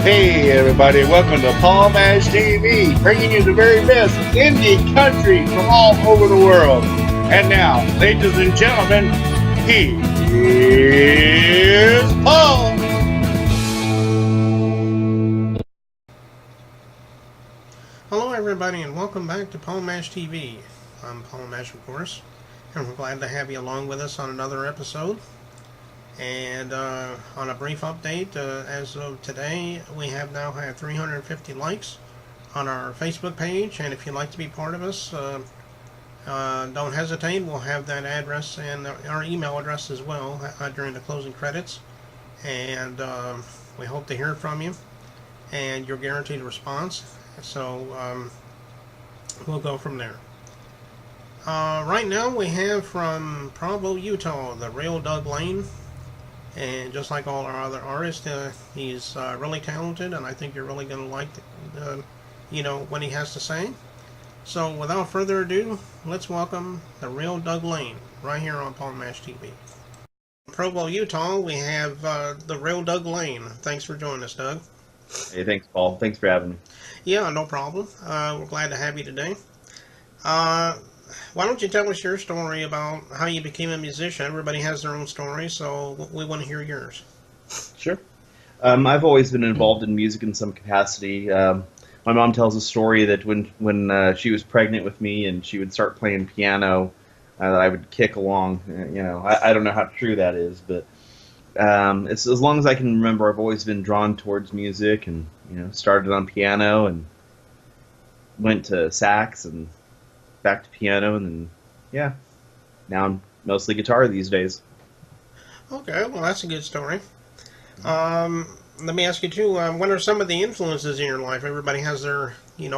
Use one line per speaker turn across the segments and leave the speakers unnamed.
Hey everybody, welcome to Paul Mash TV, bringing you the very best indie country from all over the world. And now, ladies and gentlemen, he is Paul.
Hello everybody and welcome back to Paul Mash TV. I'm Paul Mash, of course, and we're glad to have you along with us on another episode. And on a brief update, as of today, we have now had 350 likes on our Facebook page, and if you'd like to be part of us, don't hesitate. We'll have that address and our email address as well during the closing credits, and we hope to hear from you, and you're guaranteed a response, so we'll go from there. Right now we have from Provo, Utah, the real Doug Lane. And just like all our other artists, he's really talented, and I think you're really going to like, what he has to say. So, without further ado, let's welcome the real Doug Lane right here on Paul Mash TV. Provo, Utah, we have the real Doug Lane. Thanks for joining us, Doug.
Hey, thanks, Paul. Thanks for having me.
Yeah, no problem. We're glad to have you today. Why don't you tell us your story about how you became a musician? Everybody has their own story, so we want to hear yours.
Sure. I've always been involved in music in some capacity. My mom tells a story that when she was pregnant with me and she would start playing piano, that I would kick along. I don't know how true that is, but it's as long as I can remember, I've always been drawn towards music, and started on piano and went to sax and back to piano, and then, now I'm mostly guitar these days.
Okay, well, that's a good story. Let me ask you, too, what are some of the influences in your life? Everybody has their,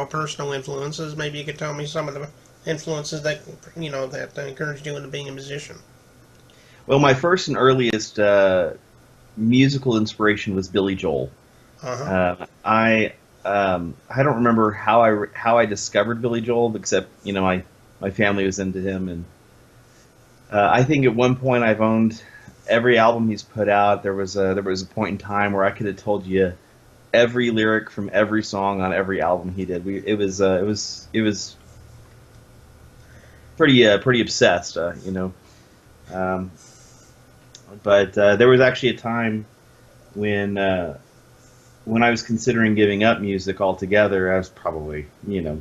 personal influences. Maybe you could tell me some of the influences that, that encouraged you into being a musician.
Well, my first and earliest musical inspiration was Billy Joel. I don't remember how I discovered Billy Joel, except my family was into him, and I think at one point I've owned every album he's put out. There was a point in time where I could have told you every lyric from every song on every album he did. It was pretty obsessed, But there was actually a time when I was considering giving up music altogether. I was probably, I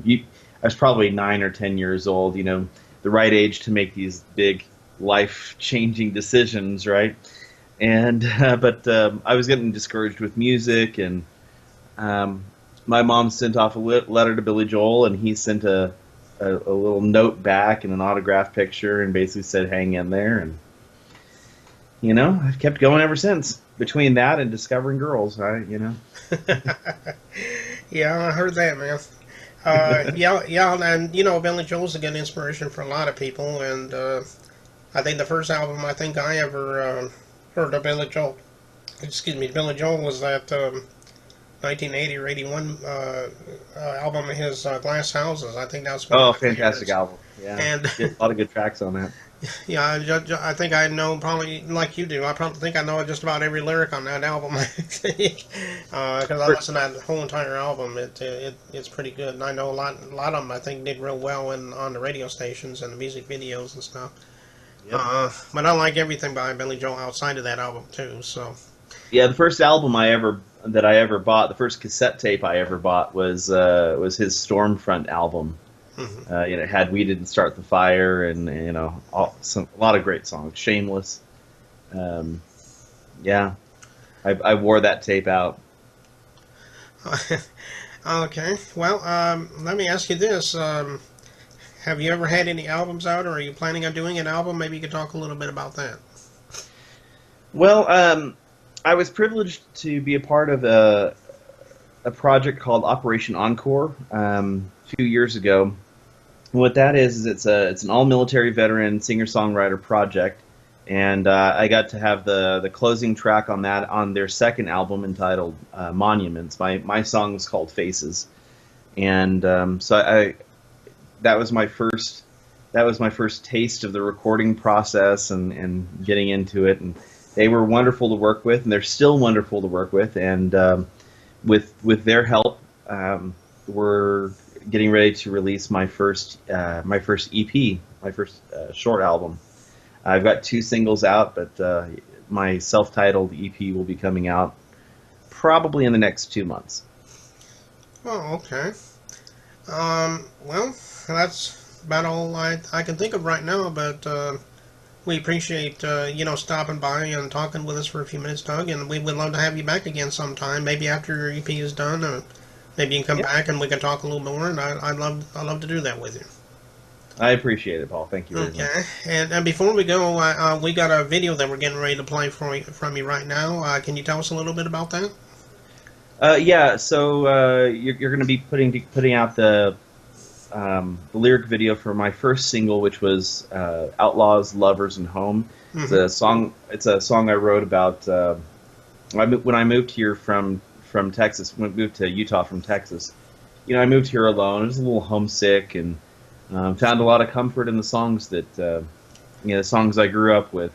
was probably 9 or 10 years old, the right age to make these big life-changing decisions, right? And but I was getting discouraged with music, and my mom sent off a letter to Billy Joel, and he sent a little note back and an autograph picture, and basically said, "Hang in there." And I've kept going ever since. Between that and discovering girls,
Yeah, I heard that, man. And Billy Joel's a good inspiration for a lot of people, and I think the first album I ever heard of Billy Joel was that 1980 or 81 album of his, Glass Houses. I think that's one.
Oh, fantastic album! Yeah, and a lot of good tracks on that.
Yeah, I think I know, probably like you do. I probably think I know just about every lyric on that album, because I listened to that whole entire album. It's pretty good, and I know a lot of them I think did real well on the radio stations and the music videos and stuff. Yep. But I like everything by Billy Joel outside of that album too. So.
Yeah, the first album I ever bought, the first cassette tape I ever bought was his Stormfront album. Mm-hmm. It had "We Didn't Start the Fire" and a lot of great songs. "Shameless." I wore that tape out.
Okay, well, let me ask you this: have you ever had any albums out, or are you planning on doing an album? Maybe you could talk a little bit about that.
Well, I was privileged to be a part of a project called Operation Encore a few years ago. What that is it's an all-military veteran singer-songwriter project, and I got to have the closing track on that on their second album entitled Monuments. My song was called Faces, and so that was my first taste of the recording process and getting into it, and they were wonderful to work with, and they're still wonderful to work with, and with their help, we're getting ready to release my first EP, my first short album. I've got 2 singles out, but my self-titled EP will be coming out probably in the next 2 months.
Oh, okay. Well, that's about all I can think of right now, but we appreciate, stopping by and talking with us for a few minutes, Doug, and we would love to have you back again sometime, maybe after your EP is done. Maybe you can come back and we can talk a little more, and I'd love to do that with you.
I appreciate it, Paul. Thank you very much.
Okay, and before we go, we got a video that we're getting ready to play from you right now. Can you tell us a little bit about that?
Yeah, so you're going to be putting out the lyric video for my first single, which was "Outlaws, Lovers, and Home." Mm-hmm. It's a song I wrote about when I moved here from Texas. When I moved to Utah from Texas, I moved here alone. I was a little homesick and found a lot of comfort in the songs that the songs I grew up with.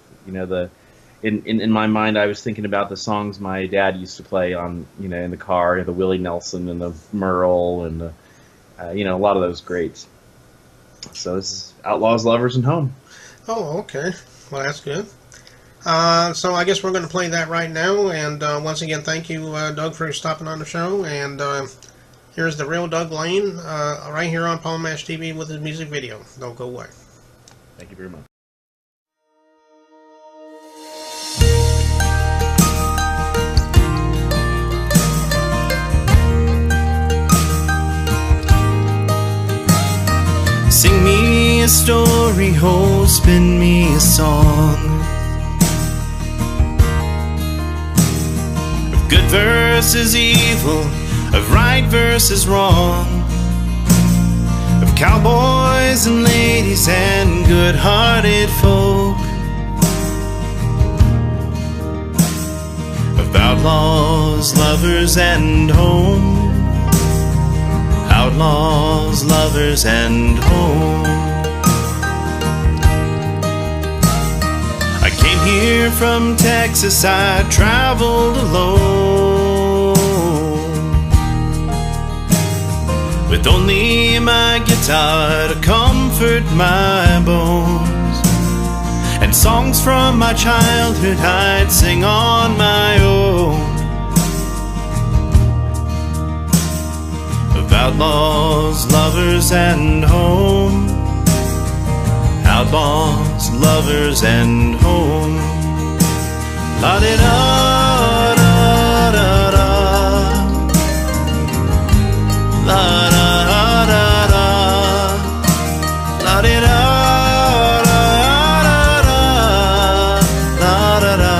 In my mind, I was thinking about the songs my dad used to play on, in the car, the Willie Nelson and the Merle and the, a lot of those greats. So this is Outlaws, Lovers, and Home.
Oh, okay. Well, that's good. So I guess we're going to play that right now. And once again, thank you, Doug, for stopping on the show. And here's the real Doug Lane right here on Paul Mash TV with his music video. Don't go away.
Thank you very much.
Sing me a story, oh, spin me a song of good versus evil, of right versus wrong, of cowboys and ladies and good-hearted folk, of outlaws, lovers, and home. Outlaws, lovers, and home. I came here from Texas, I traveled alone, with only my guitar to comfort my bones, and songs from my childhood I'd sing on my own. Outlaws, lovers, and home. Outlaws, lovers, and home. La di da da da da. La da da da. La di da da da da. La da da.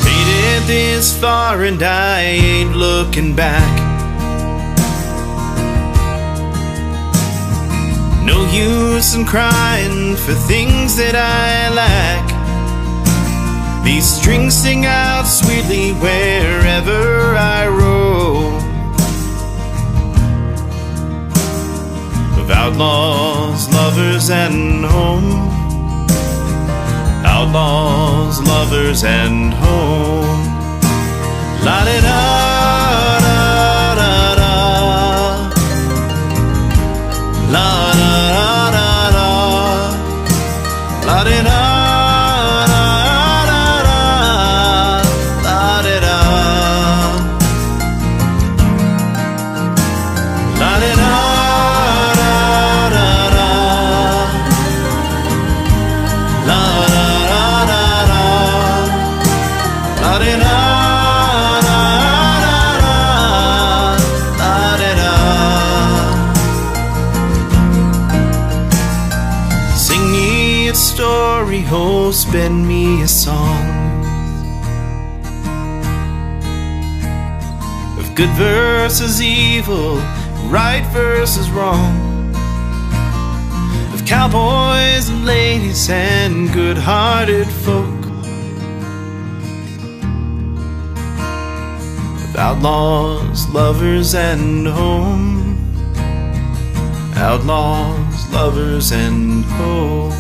Made it this far and I ain't looking back. No use in crying for things that I lack. These strings sing out sweetly wherever I roam. Of outlaws, lovers, and home. Outlaws, lovers, and home. La di da da da da. La da da da. La di da da da. La di da. La di da da da da. La da da da. La di da. Story, oh, spin me a song of good versus evil, right versus wrong, of cowboys and ladies and good-hearted folk, of outlaws, lovers, and home. Outlaws, lovers, and home.